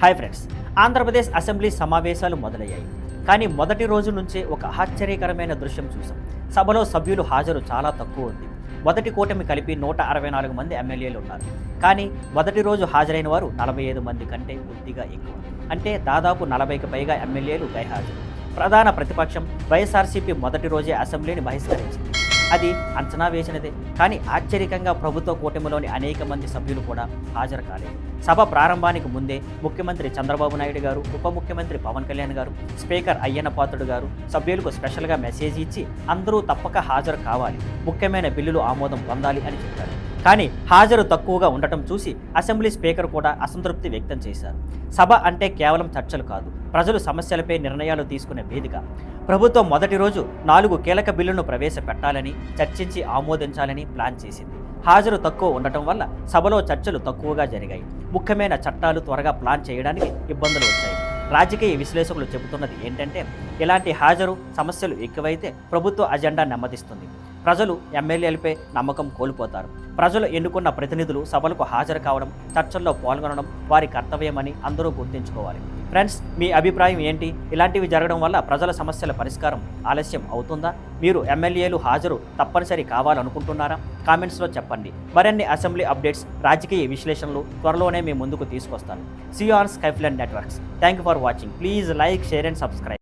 Hi friends, Andhra Pradesh assembly సమావేశాలు మొదలయ్యాయి. కానీ మొదటి రోజు నుంచే ఒక ఆశ్చర్యకరమైన దృశ్యం చూసాం. సభలో సభ్యులు హాజరు చాలా తక్కువ ఉంది. మొదటి కూటమి కలిపి 164 మంది ఎమ్మెల్యేలు ఉన్నారు. కానీ మొదటి రోజు హాజరైన వారు 45 మంది కంటే కొద్దిగా ఎక్కువ. అంటే దాదాపు 40కి పైగా ఎమ్మెల్యేలు గైహాజరు. ప్రధాన ప్రతిపక్షం వైఎస్ఆర్సీపీ మొదటి రోజే అసెంబ్లీని బహిష్కరించింది. అది అంచనా వేసినదే. కానీ ఆశ్చర్యకంగా ప్రభుత్వ కూటమిలోని అనేక మంది సభ్యులు కూడా హాజరు కాలేదు. సభ ప్రారంభానికి ముందే ముఖ్యమంత్రి చంద్రబాబు నాయుడు గారు, ఉప ముఖ్యమంత్రి పవన్ కళ్యాణ్ గారు, స్పీకర్ అయ్యన్న పాత్రుడు గారు సభ్యులకు స్పెషల్గా మెసేజ్ ఇచ్చి అందరూ తప్పక హాజరు కావాలి, ముఖ్యమైన బిల్లులు ఆమోదం పొందాలి అని చెప్పారు. కానీ హాజరు తక్కువగా ఉండటం చూసి అసెంబ్లీ స్పీకర్ కూడా అసంతృప్తి వ్యక్తం చేశారు. సభ అంటే కేవలం చర్చలు కాదు, ప్రజలు సమస్యలపై నిర్ణయాలు తీసుకునే వేదిక. ప్రభుత్వం మొదటి రోజు 4 కీలక బిల్లులను ప్రవేశపెట్టాలని, చర్చించి ఆమోదించాలని ప్లాన్ చేసింది. హాజరు తక్కువ ఉండటం వల్ల సభలో చర్చలు తక్కువగా జరిగాయి. ముఖ్యమైన చట్టాలు త్వరగా ప్లాన్ చేయడానికి ఇబ్బందులు వచ్చాయి. రాజకీయ విశ్లేషకులు చెబుతున్నది ఏంటంటే, ఇలాంటి హాజరు సమస్యలు ఎక్కువైతే ప్రభుత్వ అజెండా నెమ్మదిస్తుంది. ప్రజలు ఎమ్మెల్యేలపై నమ్మకం కోల్పోతారు. ప్రజలు ఎన్నుకున్న ప్రతినిధులు సభలకు హాజరు కావడం, చర్చల్లో పాల్గొనడం వారి కర్తవ్యమని అందరూ గుర్తుంచుకోవాలి. ఫ్రెండ్స్, మీ అభిప్రాయం ఏంటి? ఇలాంటివి జరగడం వల్ల ప్రజల సమస్యల పరిష్కారం ఆలస్యం అవుతుందా? మీరు ఎమ్మెల్యేలు హాజరు తప్పనిసరి కావాలనుకుంటున్నారా? కామెంట్స్లో చెప్పండి. మరిన్ని అసెంబ్లీ అప్డేట్స్, రాజకీయ విశ్లేషణలు త్వరలోనే మీ ముందుకు తీసుకొస్తాను. See you on Skyfriend networks. Thank you for watching. Please like, share and subscribe.